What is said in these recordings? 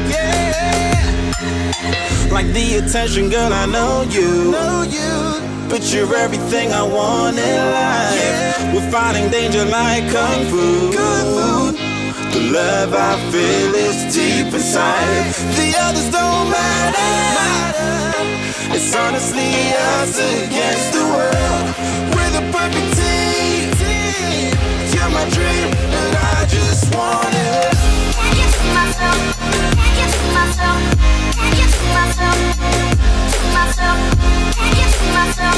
Yeah, like the attention, girl, I know you. But you're everything I want in life. Yeah. We're fighting danger like kung fu. The love I feel is deep inside. The others don't matter. It's honestly us against the world. We're the perfect team. You're my dream, and I just want it. Can't get to myself. Can't get to myself. Can't get to myself. To myself. Can't get to myself.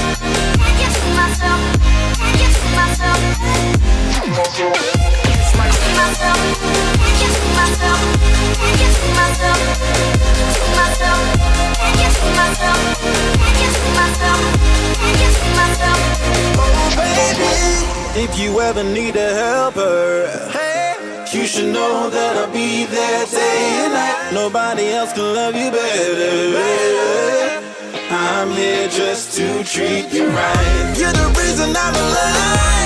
Can't get to myself. Can't get to myself. To myself. Can't get to myself. Can't get to myself. To myself. Can't get to myself. Can't get to myself. Can't get to myself. Oh baby, if you ever need a helper, hey, you should know that I'll be there day and night. Nobody else can love you better, baby. I'm here just to treat you right. You're the reason I'm alive.